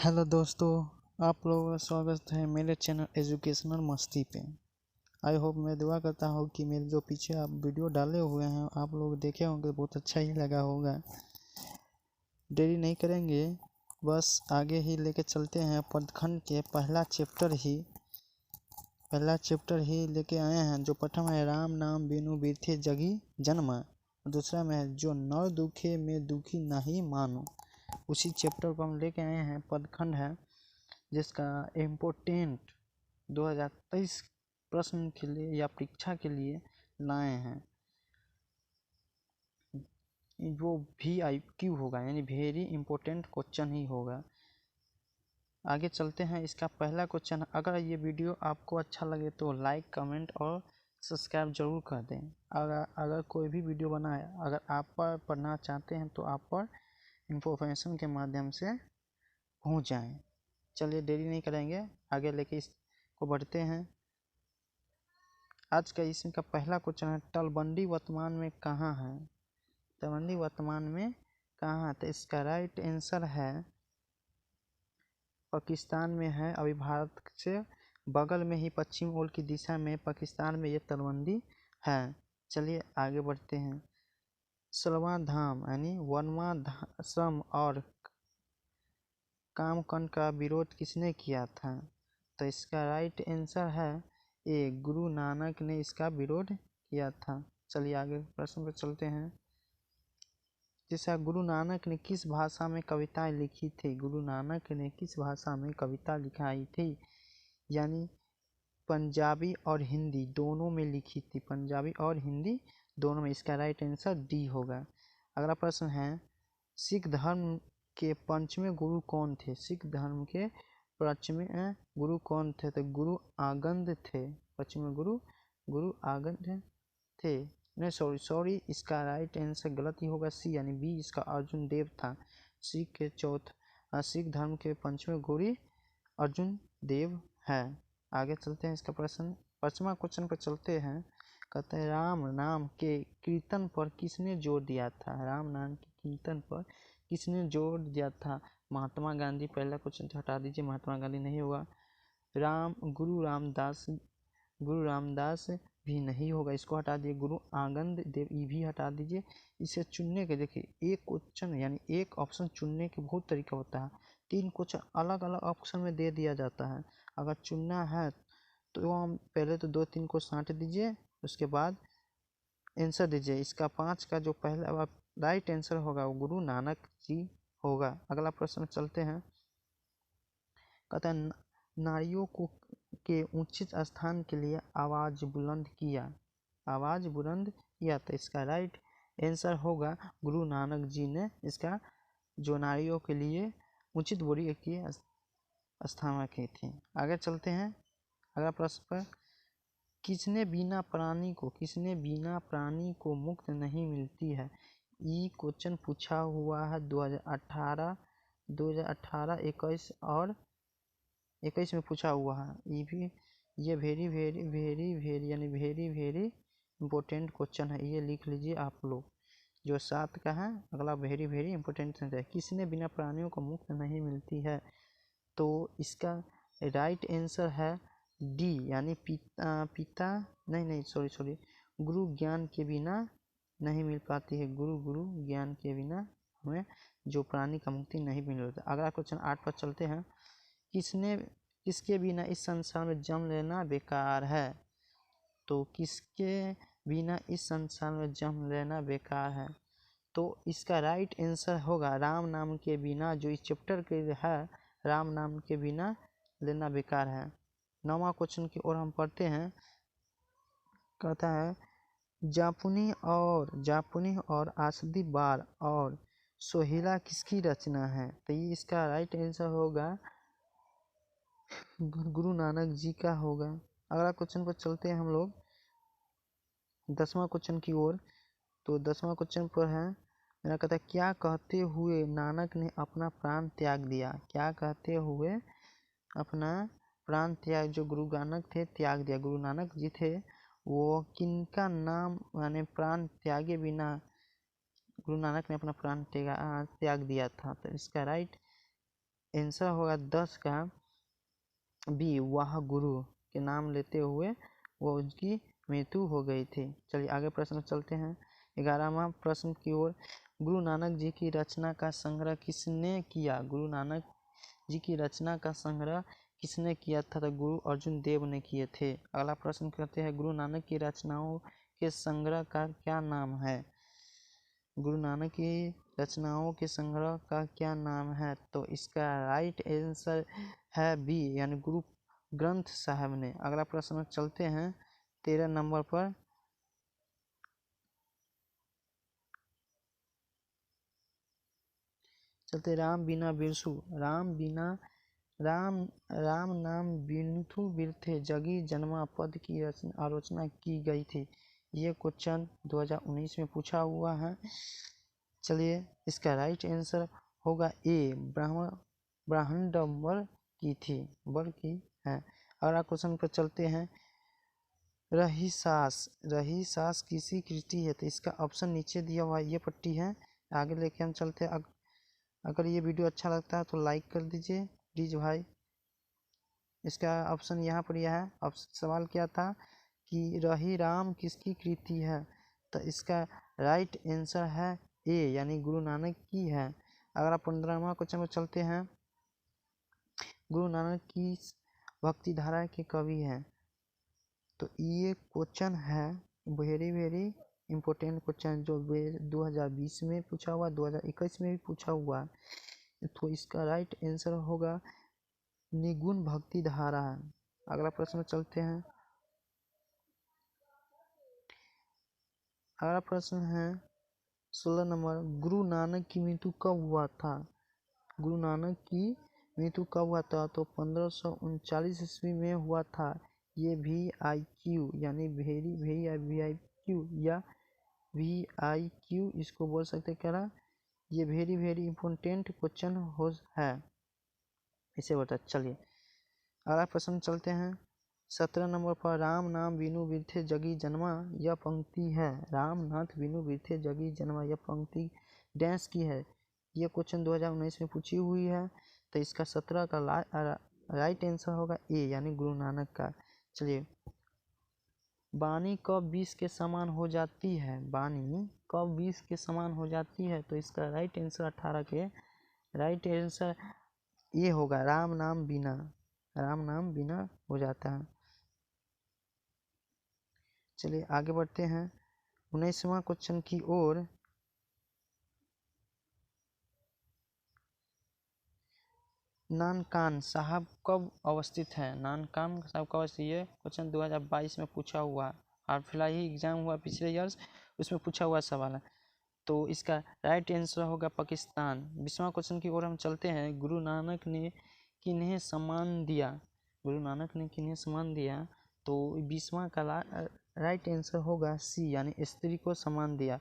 Hello दोस्तों, आप लोगों का स्वागत है मेरे चैनल एजुकेशनल मस्ती पे। आई होप, मैं दुआ करता हूँ कि मेरे जो पीछे आप वीडियो डाले हुए हैं आप लोग देखे होंगे, बहुत अच्छा ही लगा होगा। देरी नहीं करेंगे, बस आगे ही लेके चलते हैं। पदखंड के पहला चैप्टर ही लेके आए हैं। जो प्रथम है, राम नाम बिनु बिरथे जगी जन्म। दूसरा में है, जो नर दुखे में दुखी नहीं मानो। उसी चैप्टर को हम लेके आए हैं। पदखंड है जिसका इम्पोर्टेंट 2023 प्रश्न के लिए या परीक्षा के लिए लाए हैं। वो VIQ होगा, यानी वेरी इम्पोर्टेंट क्वेश्चन ही होगा। आगे चलते हैं। इसका पहला क्वेश्चन, अगर ये वीडियो आपको अच्छा लगे तो लाइक, कमेंट और सब्सक्राइब जरूर कर दें। अगर कोई भी वीडियो बनाए, अगर आप पर पढ़ना चाहते हैं तो आप पर इंफॉर्मेशन के माध्यम से पहुंच जाएं। चलिए देरी नहीं करेंगे, आगे लेके इसको बढ़ते हैं। आज का इसका पहला क्वेश्चन है, तलबंदी वर्तमान में कहाँ है? तलबंदी वर्तमान में कहाँ है? तो इसका राइट आंसर है पाकिस्तान में है। अभी भारत से बगल में ही पश्चिम ओर की दिशा में पाकिस्तान में ये तलबंदी है। चलिए आगे बढ़ते हैं। सलवा धाम यानी वनवा श्रम और कामकांड का विरोध किसने किया था? तो इसका राइट आंसर है ए, गुरु नानक ने इसका विरोध किया था। चलिए आगे प्रश्न पर चलते हैं। जैसा गुरु नानक ने किस भाषा में कविताएं लिखी थी? गुरु नानक ने किस भाषा में कविता लिखाई थी? यानी पंजाबी और हिंदी दोनों में लिखी थी। पंजाबी और हिंदी दोनों में। इसका राइट आंसर डी होगा। अगला प्रश्न है, सिख धर्म के पंचवें गुरु कौन थे? सिख धर्म के पंचवें गुरु कौन थे? तो गुरु आगंद थे। पंचवें गुरु आगंद थे। नहीं, सॉरी, इसका राइट आंसर गलत ही होगा, सी यानी बी, इसका अर्जुन देव था। सिख धर्म के पंचवें गुरु अर्जुन देव है। आगे चलते हैं। इसका पांचवा क्वेश्चन पर चलते हैं। कहते हैं, राम नाम के कीर्तन पर किसने जोर दिया था? राम नाम के कीर्तन पर किसने जोर दिया था? महात्मा गांधी। पहला क्वेश्चन हटा दीजिए, महात्मा गांधी नहीं होगा। गुरु रामदास भी नहीं होगा, इसको हटा दिए। गुरु आगंद देव ये भी हटा दीजिए। इसे चुनने के, देखिए एक क्वेश्चन यानी एक ऑप्शन चुनने के बहुत तरीका होता है। 3 क्वेश्चन अलग अलग ऑप्शन में दे दिया जाता है। अगर चुनना है तो हम पहले तो 2-3 को साँट दीजिए, उसके बाद आंसर दीजिए। इसका 5 का जो पहला राइट आंसर होगा वो गुरु नानक जी होगा। अगला प्रश्न चलते हैं। कहता है, नारियों को के उचित स्थान के लिए आवाज बुलंद किया। तो इसका राइट आंसर होगा गुरु नानक जी ने इसका जो नारियों के लिए उचित बोली की स्थापना की थी। आगे चलते हैं। अगला प्रश्न पर, किसने बिना प्राणी को मुक्त नहीं मिलती है? ये क्वेश्चन पूछा हुआ है 2018, 21 और 21 में पूछा हुआ है। ये वेरी इम्पोर्टेंट क्वेश्चन है। ये लिख लीजिए आप लोग, जो 7 का है। अगला वेरी इम्पोर्टेंट है, किसने बिना प्राणियों को मुक्त नहीं मिलती है? तो इसका राइट आंसर है डी, यानी सॉरी, गुरु ज्ञान के बिना नहीं मिल पाती है। गुरु ज्ञान के बिना हमें जो प्राणी का मुक्ति नहीं मिल पाता। अगला क्वेश्चन 8 पर चलते हैं। किसके बिना इस संसार में जन्म लेना बेकार है? तो किसके बिना इस संसार में जन्म लेना बेकार है? तो इसका राइट आंसर होगा राम नाम के बिना, जो इस चैप्टर के है, राम नाम के बिना लेना बेकार है। 9वां क्वेश्चन की ओर हम पढ़ते हैं। कहता है, जापुनी और आसदी बार और सोहेला किसकी रचना है? तो ये इसका राइट आंसर होगा गुरु नानक जी का होगा। अगला क्वेश्चन पर चलते हैं हम लोग 10वां क्वेश्चन की ओर। तो 10वां क्वेश्चन पर है, मेरा कहता है, क्या कहते हुए नानक ने अपना प्राण त्याग दिया? क्या कहते हुए अपना प्राण त्याग, जो गुरु नानक थे त्याग दिया? गुरु नानक जी थे, वो किनका नाम यानी प्राण त्यागे बिना गुरु नानक ने अपना प्राण त्याग दिया था? तो इसका राइट आंसर होगा 10 का बी, वह गुरु के नाम लेते हुए वो उसकी मृत्यु हो गई थी। चलिए आगे प्रश्न चलते हैं 11वां प्रश्न की ओर। गुरु नानक जी की रचना का संग्रह किसने किया? गुरु नानक जी की रचना का संग्रह किसने किया था? तो गुरु अर्जुन देव ने किए थे। अगला प्रश्न करते हैं, गुरु नानक की रचनाओं के संग्रह का क्या नाम है? गुरु नानक की रचनाओं के संग्रह का क्या नाम है? तो इसका राइट आंसर है बी, यानी गुरु ग्रंथ साहब ने। अगला प्रश्न चलते हैं 13 नंबर पर। चलते राम बिना बिरसु, राम नाम बिनुथु बिरथे जगी जन्मा पद की आलोचना की गई थी। ये क्वेश्चन 2019 में पूछा हुआ है। चलिए इसका राइट आंसर होगा ए, ब्रह्मांड की थी, बर की है। अगला क्वेश्चन पर चलते हैं, रहीसास किसी कृति है? तो इसका ऑप्शन नीचे दिया हुआ ये पट्टी है। आगे लेके हम चलते हैं। अगर ये वीडियो अच्छा लगता है तो लाइक कर दीजिए प्लीज भाई। इसका ऑप्शन यहाँ पर यह है। अब सवाल क्या था कि रही राम किसकी कृति है? तो इसका राइट आंसर है ए, यानी गुरु नानक की है। अगर आप 15वां क्वेश्चन में चलते हैं, गुरु नानक की भक्ति धारा के कवि हैं? तो ये क्वेश्चन है वेरी इम्पोर्टेंट क्वेश्चन, जो 2020 में पूछा हुआ, 2021 में भी पूछा हुआ। तो इसका राइट आंसर होगा निगुण भक्ति धारा। अगला प्रश्न चलते हैं। अगला प्रश्न है 16 नंबर, गुरु नानक की मृत्यु कब हुआ था? गुरु नानक की मृत्यु कब हुआ था? तो 1539 ईस्वी में हुआ था। ये VIQ यानी वेरी VIQ या VIQ इसको बोल सकते क्या? ये वेरी इम्पोर्टेंट क्वेश्चन है, इसे बता। चलिए अगला प्रश्न चलते हैं 17 नंबर पर, राम नाम बिनु बिरथे जगी जन्मा, यह पंक्ति है। राम नाथ बिनु बिरथे जगी जन्मा, यह पंक्ति डैश की है? ये क्वेश्चन 2019 में पूछी हुई है। तो इसका 17 का राइट आंसर होगा ए, यानी गुरु नानक का। चलिए, वाणी कब 20 के समान हो जाती है? वाणी कब 20 के समान हो जाती है? तो इसका राइट आंसर 18 के राइट आंसर ये होगा, राम नाम बिना हो जाता है। चलिए आगे बढ़ते हैं 19वां क्वेश्चन की ओर। नानकान साहब कब अवस्थित है? नानकान साहब कब अवस्थित? ये क्वेश्चन 2022 में पूछा हुआ है, और फिलहाल ही एग्जाम हुआ पिछले ईयर्स, उसमें पूछा हुआ सवाल है। तो इसका राइट आंसर होगा पाकिस्तान। 20वां क्वेश्चन की ओर हम चलते हैं। गुरु नानक ने किन्हें सम्मान दिया? गुरु नानक ने किन्हें सम्मान दिया? तो 20वां का राइट आंसर होगा सी, यानी स्त्री को सम्मान दिया।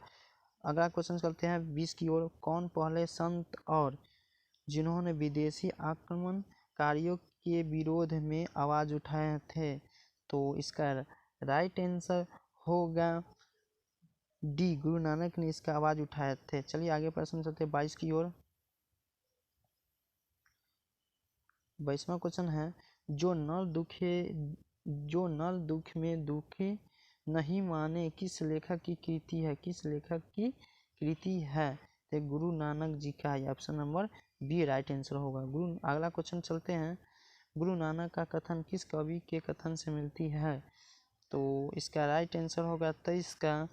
अगला क्वेश्चन चलते हैं 20 की ओर। कौन पहले संत और जिन्होंने विदेशी आक्रमणकारियों के विरोध में आवाज उठाए थे? तो इसका राइट आंसर होगा डी, गुरु नानक ने इसका आवाज उठाए थे। चलिए आगे प्रश्न चलते हैं 22 की ओर। 22वां क्वेश्चन है, जो नल दुख में दुखी नहीं माने, किस लेखक की कृति है? किस लेखक की कृति है? तो गुरु नानक जी का है। Option number B right answer होगा। अगला क्वेश्चन चलते हैं, गुरु नानक का कथन किस कवि के कथन से मिलती है? तो इसका राइट आंसर होगा 23 का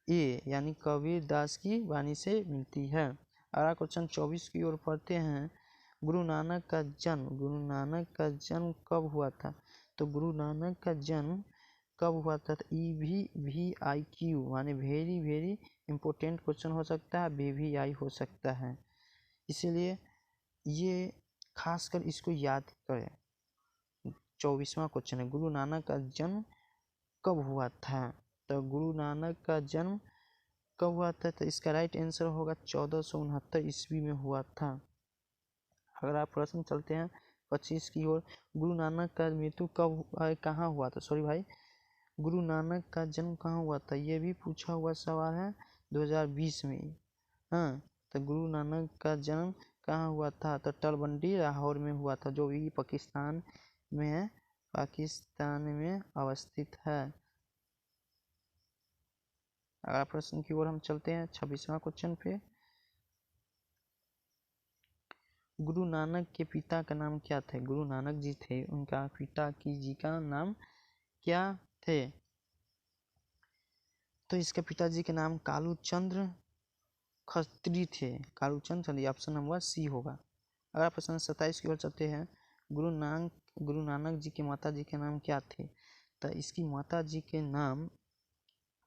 ए, यानी कबीर दास की वाणी से मिलती है। अगला क्वेश्चन 24 की ओर पढ़ते हैं। गुरु नानक का जन्म कब हुआ था? तो गुरु नानक का जन्म कब हुआ था? तो VIQ माने वेरी इम्पोर्टेंट क्वेश्चन हो सकता है, VVI हो सकता है, इसीलिए ये खासकर इसको याद करें। 24वां क्वेश्चन है, गुरु नानक का जन्म कब हुआ था? तो गुरु नानक का जन्म कब हुआ था? तो इसका राइट आंसर होगा 1469 ईस्वी में हुआ था। अगर आप प्रश्न चलते हैं 25 की ओर। गुरु नानक का मृत्यु कहाँ हुआ था? सॉरी भाई, गुरु नानक का जन्म कहाँ हुआ था? ये भी पूछा हुआ सवाल है 2020 में। हाँ, तो गुरु नानक का जन्म कहाँ हुआ था? तो तलवंडी लाहौर में हुआ था, जो भी पाकिस्तान में अवस्थित है। अगला प्रश्न की ओर हम चलते हैं 26वां क्वेश्चन पे। गुरु नानक के पिता का नाम क्या थे? गुरु नानक जी थे, उनका पिता जी का नाम क्या थे? तो इसके पिताजी के नाम कालू चंद्र खत्री थे। कालू चंद्र, ऑप्शन नंबर सी होगा। अगला प्रश्न 27 की ओर चलते हैं। गुरु नानक जी के माता जी के नाम क्या थे? तो इसकी माता जी के नाम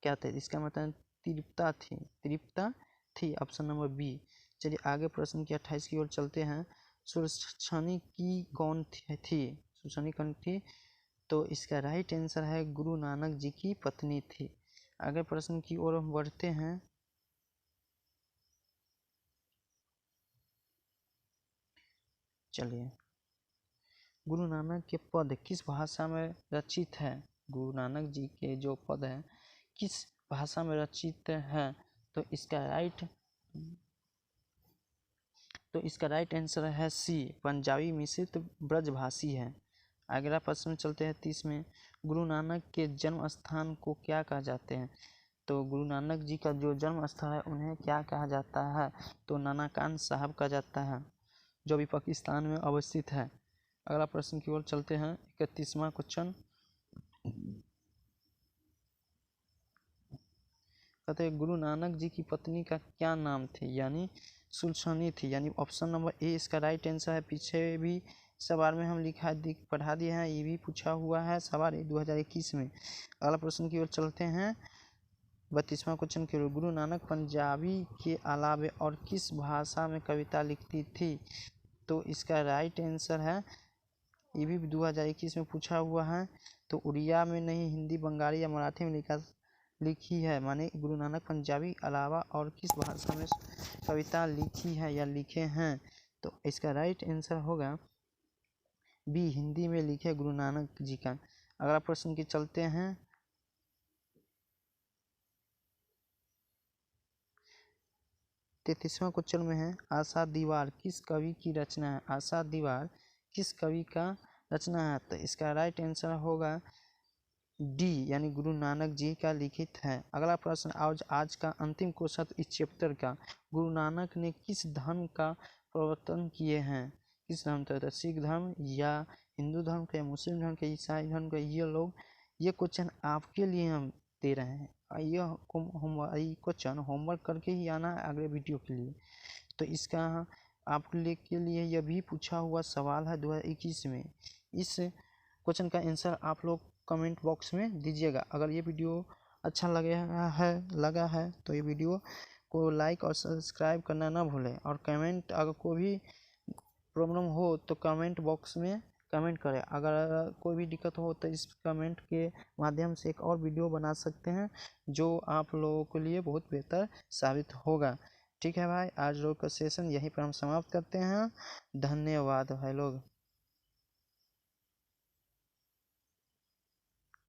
क्या थे? इसका मतलब तृप्ता थी, ऑप्शन नंबर बी। चलिए आगे प्रश्न की 28 की ओर चलते हैं। सुरक्षणी की कौन थी? सुरक्षणी कौन थी? तो इसका राइट आंसर है गुरु नानक जी की पत्नी थी। आगे प्रश्न की ओर हम बढ़ते हैं। चलिए, गुरु नानक के पद किस भाषा में रचित है? गुरु नानक जी के जो पद हैं किस भाषा में रचित है? तो इसका राइट आंसर है सी, पंजाबी मिश्रित ब्रजभाषी है। अगला प्रश्न चलते हैं 30 में। गुरु नानक के जन्म स्थान को क्या कहा जाते हैं? तो गुरु नानक जी का जो जन्म स्थल है उन्हें क्या कहा जाता है? तो नानकाना साहब कहा जाता है, जो भी पाकिस्तान में अवस्थित है। अगला प्रश्न की ओर चलते हैं 31वां क्वेश्चन। कहते हैं गुरु नानक जी की पत्नी का क्या नाम थे? यानी सुलक्षणी थी, यानी ऑप्शन नंबर ए इसका राइट आंसर है। पीछे भी सवाल में हम पढ़ा दिए हैं, ये भी पूछा हुआ है सवाल 2021 में। अगला प्रश्न की ओर चलते हैं 32वां क्वेश्चन की ओर। गुरु नानक पंजाबी के अलावे और किस भाषा में कविता लिखती थी? तो इसका राइट आंसर है, ये भी 2021 में पूछा हुआ है। तो उड़िया में नहीं, हिंदी, बंगाली या मराठी में लिखी है। माने गुरु नानक पंजाबी अलावा और किस भाषा में कविता लिखी है या लिखे हैं? तो इसका राइट आंसर होगा बी, हिंदी में लिखे गुरु नानक जी का। अगला प्रश्न की चलते हैं 33वां क्वेश्चन में है। आशा दीवार किस कवि की रचना है? आशा दीवार किस कवि का रचना है? तो इसका राइट आंसर होगा डी, यानी गुरु नानक जी का लिखित है। अगला प्रश्न आज का अंतिम क्वेश्चन इस चैप्टर का। गुरु नानक ने किस धर्म का प्रवर्तन किए हैं? किस धर्म का? सिख धर्म या हिंदू धर्म का या मुस्लिम धर्म का, ईसाई धर्म का? ये क्वेश्चन आपके लिए हम दे रहे हैं। ये क्वेश्चन होमवर्क करके ही आना है अगले वीडियो के लिए। तो इसका आपके के लिए यह भी पूछा हुआ सवाल है 2021 में। इस क्वेश्चन का आंसर आप लोग कमेंट बॉक्स में दीजिएगा। अगर ये वीडियो अच्छा लगा है तो ये वीडियो को लाइक और सब्सक्राइब करना ना भूलें। और कमेंट, अगर कोई भी प्रॉब्लम हो तो कमेंट बॉक्स में कमेंट करें। अगर कोई भी दिक्कत हो तो इस कमेंट के माध्यम से एक और वीडियो बना सकते हैं, जो आप लोगों के लिए बहुत बेहतर साबित होगा। ठीक है भाई, आज लोग का सेशन यहीं पर हम समाप्त करते हैं। धन्यवाद भाई लोग।